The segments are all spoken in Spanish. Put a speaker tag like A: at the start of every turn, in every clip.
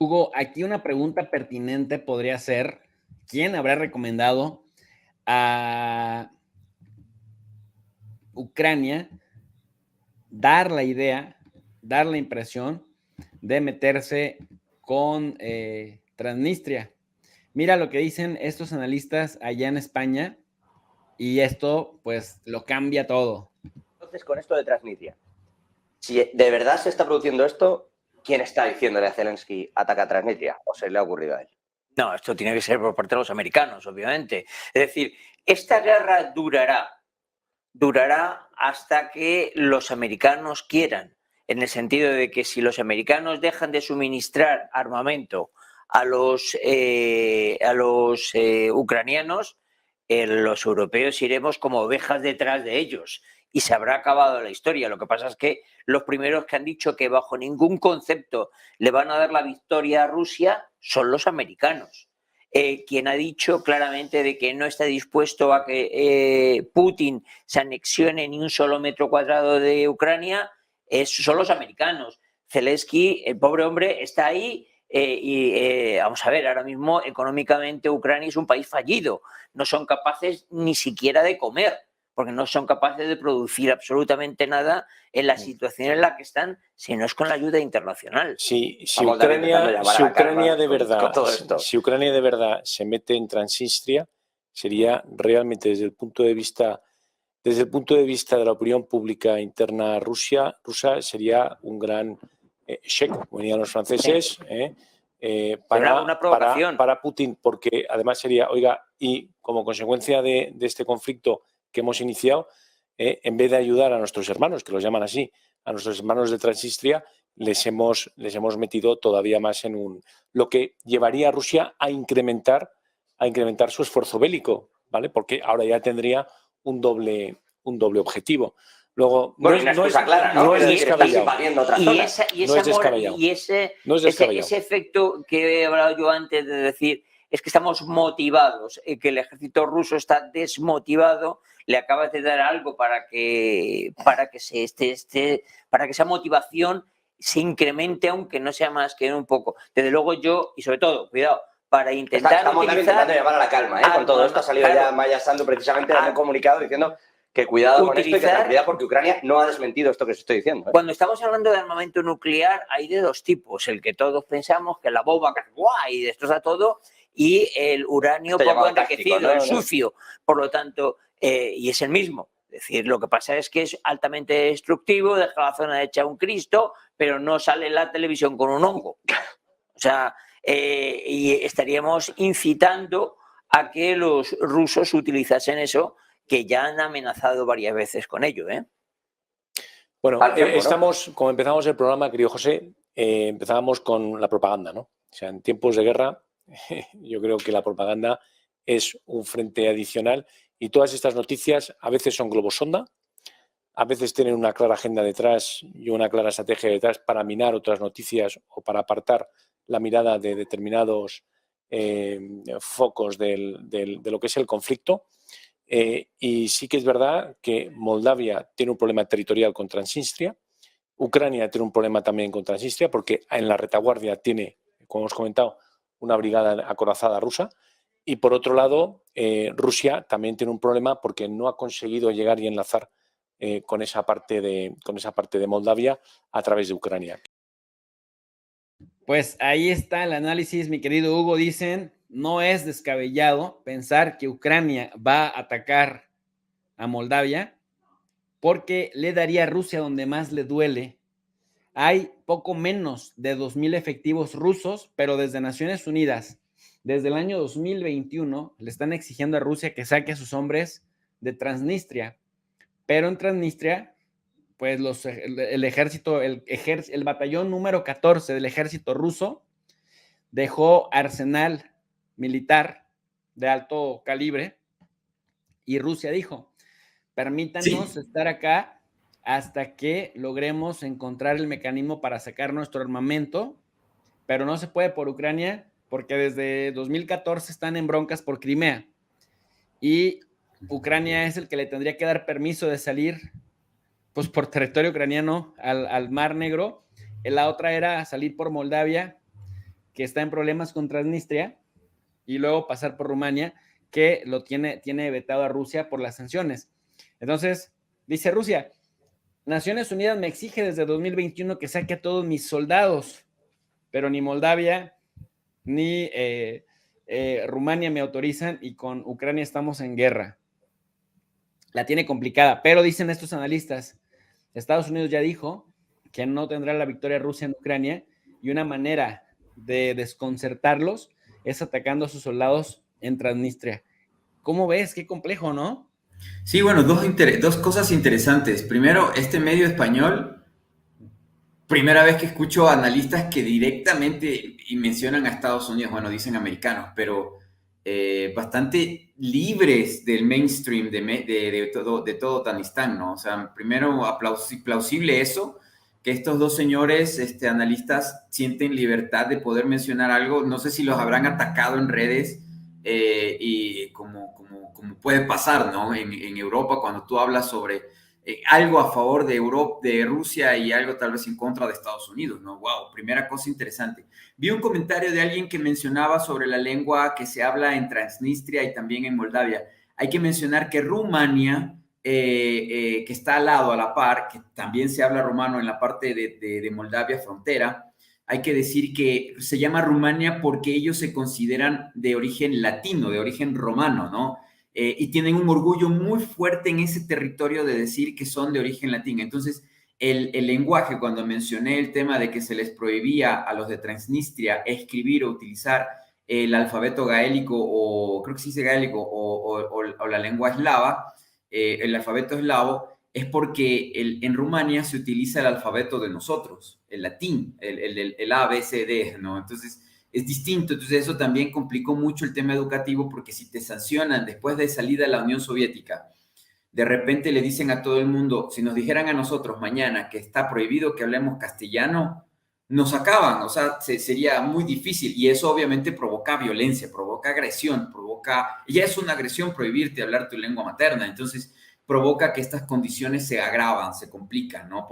A: Hugo, aquí una pregunta pertinente podría ser, ¿quién habrá recomendado a Ucrania dar la idea, dar la impresión de meterse con Transnistria? Mira lo que dicen estos analistas allá en España y esto pues lo cambia todo.
B: Entonces, con esto de Transnistria, si de verdad se está produciendo esto, ¿quién está diciéndole a Zelensky ataca a Transnistria? ¿O se le ha ocurrido a él?
C: No, esto tiene que ser por parte de los americanos, obviamente. Es decir, esta guerra durará hasta que los americanos quieran, en el sentido de que si los americanos dejan de suministrar armamento a los ucranianos, los europeos iremos como ovejas detrás de ellos y se habrá acabado la historia. Lo que pasa es que los primeros que han dicho que bajo ningún concepto le van a dar la victoria a Rusia son los americanos. Quien ha dicho claramente de que no está dispuesto a que Putin se anexione ni un solo metro cuadrado de Ucrania son los americanos. Zelensky, el pobre hombre, está ahí vamos a ver, ahora mismo económicamente Ucrania es un país fallido. No son capaces ni siquiera de comer, porque no son capaces de producir absolutamente nada en la situación en la que están, si no es con la ayuda internacional.
D: Si Ucrania de verdad se mete en Transnistria, sería realmente desde el punto de vista de la opinión pública interna rusa sería un gran check, como dirían los franceses, para Putin, porque además sería, oiga, y como consecuencia de este conflicto que hemos iniciado, en vez de ayudar a nuestros hermanos, que los llaman así, a nuestros hermanos de Transnistria, les hemos metido todavía más en lo que llevaría a Rusia a incrementar su esfuerzo bélico, ¿vale? Porque ahora ya tendría un doble objetivo. Luego,
B: bueno, no es clara, ¿no?
D: No es descabellado.
C: Ese efecto que he hablado yo antes de decir es que estamos motivados, que el ejército ruso está desmotivado, le acabas de dar algo para que esa motivación se incremente, aunque no sea más que un poco. Desde luego yo, y sobre todo, cuidado, para intentar
B: estamos intentando llamar a la calma, con todo esto ha salido ya Maya Sandu precisamente en un comunicado diciendo que cuidado con esto y que tranquilidad porque Ucrania no ha desmentido esto que os estoy diciendo.
C: Cuando estamos hablando de armamento nuclear hay de dos tipos, el que todos pensamos que la bomba que es guay y destroza todo y el uranio poco enriquecido, ¿no? El sucio, por lo tanto, y es el mismo. Es decir, lo que pasa es que es altamente destructivo, deja la zona hecha un Cristo, pero no sale en la televisión con un hongo. O sea, y estaríamos incitando a que los rusos utilizasen eso, que ya han amenazado varias veces con ello, ¿eh?
D: Bueno, como empezamos el programa, querido José, empezábamos con la propaganda, ¿no? O sea, en tiempos de guerra, yo creo que la propaganda es un frente adicional y todas estas noticias a veces son globosonda, a veces tienen una clara agenda detrás y una clara estrategia detrás para minar otras noticias o para apartar la mirada de determinados focos de lo que es el conflicto. Y sí que es verdad que Moldavia tiene un problema territorial con Transnistria, Ucrania tiene un problema también con Transnistria porque en la retaguardia tiene, como hemos comentado, una brigada acorazada rusa y por otro lado Rusia también tiene un problema porque no ha conseguido llegar y enlazar con esa parte de Moldavia a través de Ucrania.
A: Pues ahí está el análisis, mi querido Hugo. Dicen, no es descabellado pensar que Ucrania va a atacar a Moldavia porque le daría a Rusia donde más le duele. Hay poco menos de 2,000 efectivos rusos, pero desde Naciones Unidas, desde el año 2021, le están exigiendo a Rusia que saque a sus hombres de Transnistria. Pero en Transnistria, pues el batallón número 14 del ejército ruso dejó arsenal militar de alto calibre y Rusia dijo, permítanos estar acá hasta que logremos encontrar el mecanismo para sacar nuestro armamento, pero no se puede por Ucrania porque desde 2014 están en broncas por Crimea y Ucrania es el que le tendría que dar permiso de salir pues por territorio ucraniano al Mar Negro. La otra era salir por Moldavia, que está en problemas con Transnistria, y luego pasar por Rumania, que lo tiene vetado a Rusia por las sanciones. Entonces, dice Rusia, Naciones Unidas me exige desde 2021 que saque a todos mis soldados, pero ni Moldavia ni Rumania me autorizan, y con Ucrania estamos en guerra. La tiene complicada, pero dicen estos analistas, Estados Unidos ya dijo que no tendrá la victoria Rusia en Ucrania, y una manera de desconcertarlos es atacando a sus soldados en Transnistria. ¿Cómo ves? Qué complejo, ¿no?
E: Sí, bueno, dos cosas interesantes. Primero, este medio español, primera vez que escucho analistas que directamente mencionan a Estados Unidos, bueno, dicen americanos, pero bastante libres del mainstream de todo Tanistán, ¿no? O sea, primero, plausible eso, que estos dos señores analistas sienten libertad de poder mencionar algo. No sé si los habrán atacado en redes, y como puede pasar, ¿no? En Europa, cuando tú hablas sobre algo a favor de Rusia, y algo tal vez en contra de Estados Unidos, ¿no? Wow, primera cosa interesante. Vi un comentario de alguien que mencionaba sobre la lengua que se habla en Transnistria y también en Moldavia. Hay que mencionar que Rumania, que está al lado, a la par, que también se habla rumano en la parte de Moldavia, frontera. Hay que decir que se llama Rumania porque ellos se consideran de origen latino, de origen romano, ¿no? Y tienen un orgullo muy fuerte en ese territorio de decir que son de origen latino. Entonces, el lenguaje, cuando mencioné el tema de que se les prohibía a los de Transnistria escribir o utilizar el alfabeto gaélico, o creo que sí dice gaélico, o la lengua eslava, el alfabeto eslavo, es porque en Rumania se utiliza el alfabeto de nosotros, el latín, el A, B, C, D, ¿no? Entonces, es distinto. Entonces, eso también complicó mucho el tema educativo, porque si te sancionan después de salida de la Unión Soviética, de repente le dicen a todo el mundo, si nos dijeran a nosotros mañana que está prohibido que hablemos castellano, nos acaban, o sea, sería muy difícil, y eso obviamente provoca violencia, provoca agresión, ya es una agresión prohibirte hablar tu lengua materna. Entonces, provoca que estas condiciones se agravan, se complican, ¿no?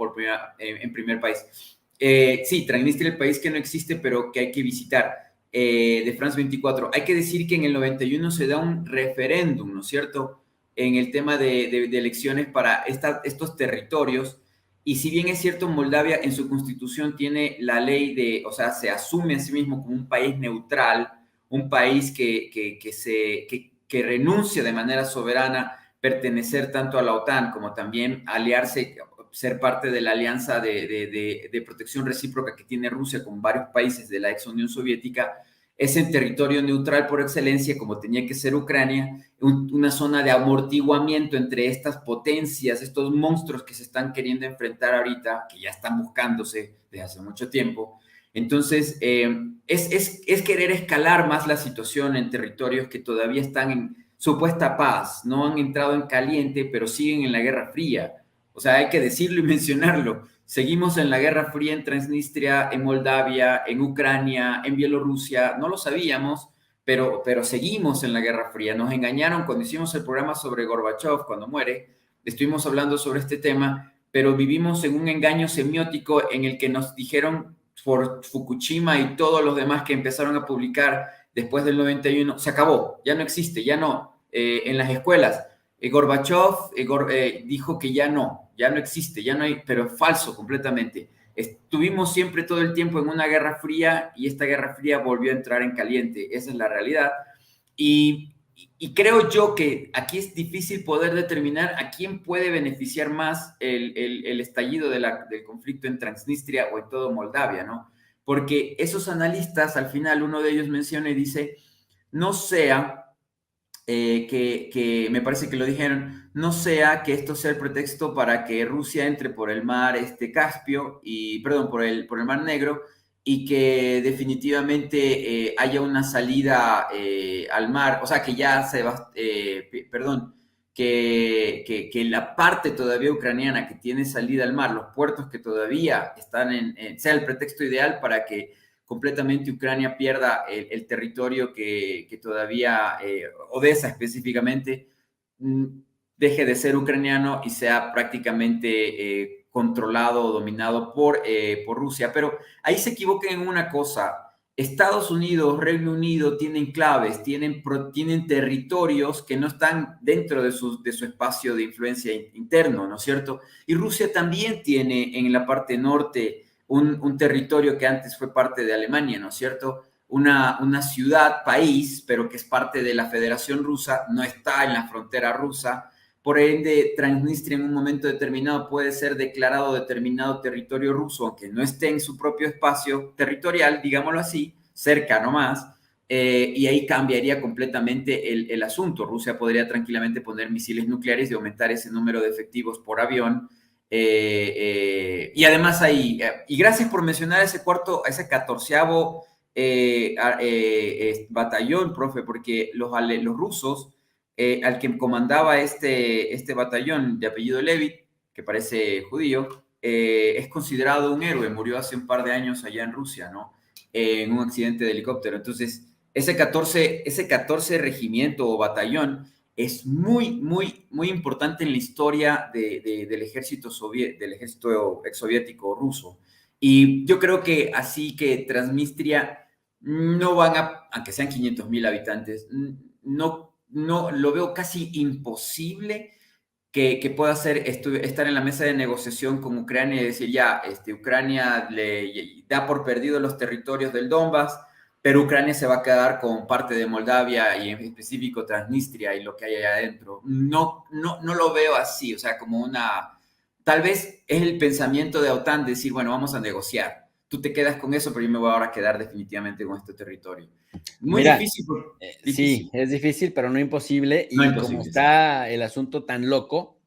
E: En primer país. Sí, Transnistria es el país que no existe, pero que hay que visitar, de France 24. Hay que decir que en el 91 se da un referéndum, ¿no es cierto?, en el tema de elecciones para estos territorios. Y si bien es cierto, Moldavia en su constitución tiene la ley o sea, se asume a sí mismo como un país neutral, un país que renuncia de manera soberana pertenecer tanto a la OTAN como también aliarse, ser parte de la alianza de protección recíproca que tiene Rusia con varios países de la ex Unión Soviética. Es en territorio neutral por excelencia, como tenía que ser Ucrania, una zona de amortiguamiento entre estas potencias, estos monstruos que se están queriendo enfrentar ahorita, que ya están buscándose desde hace mucho tiempo. Entonces, es querer escalar más la situación en territorios que todavía están en supuesta paz, no han entrado en caliente, pero siguen en la Guerra Fría. O sea, hay que decirlo y mencionarlo. Seguimos en la Guerra Fría en Transnistria, en Moldavia, en Ucrania, en Bielorrusia. No lo sabíamos, pero seguimos en la Guerra Fría. Nos engañaron cuando hicimos el programa sobre Gorbachev, cuando muere. Estuvimos hablando sobre este tema, pero vivimos en un engaño semiótico en el que nos dijeron por Fukushima y todos los demás que empezaron a publicar después del 91, se acabó, ya no existe, ya no. En las escuelas, Gorbachev dijo que ya no existe, ya no hay, pero es falso completamente. Estuvimos siempre todo el tiempo en una guerra fría, y esta guerra fría volvió a entrar en caliente. Esa es la realidad. Y creo yo que aquí es difícil poder determinar a quién puede beneficiar más el estallido del conflicto en Transnistria o en todo Moldavia, ¿no? Porque esos analistas, al final, uno de ellos menciona y dice, no sea que me parece que lo dijeron, no sea que esto sea el pretexto para que Rusia entre por el mar Caspio, por el mar Negro, y que definitivamente haya una salida al mar, o sea, que ya se va, que la parte todavía ucraniana que tiene salida al mar, los puertos que todavía están sea el pretexto ideal para que completamente Ucrania pierda el territorio que todavía, Odessa específicamente, deje de ser ucraniano y sea prácticamente controlado o dominado por Rusia. Pero ahí se equivocan en una cosa. Estados Unidos, Reino Unido tienen claves, tienen territorios que no están dentro de su espacio de influencia interno, ¿no es cierto? Y Rusia también tiene en la parte norte un territorio que antes fue parte de Alemania, ¿no es cierto? Una ciudad, país, pero que es parte de la Federación Rusa, no está en la frontera rusa. Por ende, Transnistria en un momento determinado puede ser declarado determinado territorio ruso, aunque no esté en su propio espacio territorial, digámoslo así, cerca nomás, y ahí cambiaría completamente el asunto. Rusia podría tranquilamente poner misiles nucleares y aumentar ese número de efectivos por avión. Y además ahí, y gracias por mencionar ese 14º batallón, profe, porque los rusos, al que comandaba este batallón de apellido Levit, que parece judío, es considerado un héroe, murió hace un par de años allá en Rusia, ¿no? En un accidente de helicóptero. Entonces, ese 14 regimiento o batallón es muy, muy, muy importante en la historia del ejército exsoviético ruso. Y yo creo que así que Transnistria no van a, aunque sean 500,000 habitantes, no lo veo casi imposible que pueda estar en la mesa de negociación con Ucrania y decir, ya, Ucrania le da por perdido los territorios del Donbass, pero Ucrania se va a quedar con parte de Moldavia y en específico Transnistria y lo que hay allá adentro. No lo veo así, o sea, como tal vez es el pensamiento de OTAN decir, bueno, vamos a negociar. Tú te quedas con eso, pero yo me voy ahora a quedar definitivamente con este territorio. Muy difícil.
A: Sí, es difícil, pero no imposible.
E: No
A: y
E: imposible,
A: como está el asunto tan loco,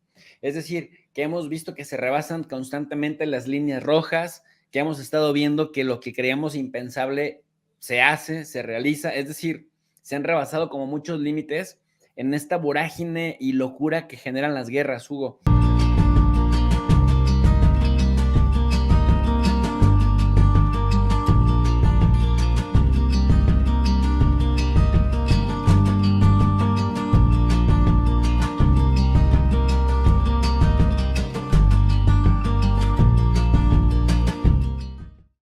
A: es decir, que hemos visto que se rebasan constantemente las líneas rojas, que hemos estado viendo que lo que creíamos impensable se hace, se realiza, es decir, se han rebasado como muchos límites en esta vorágine y locura que generan las guerras, Hugo.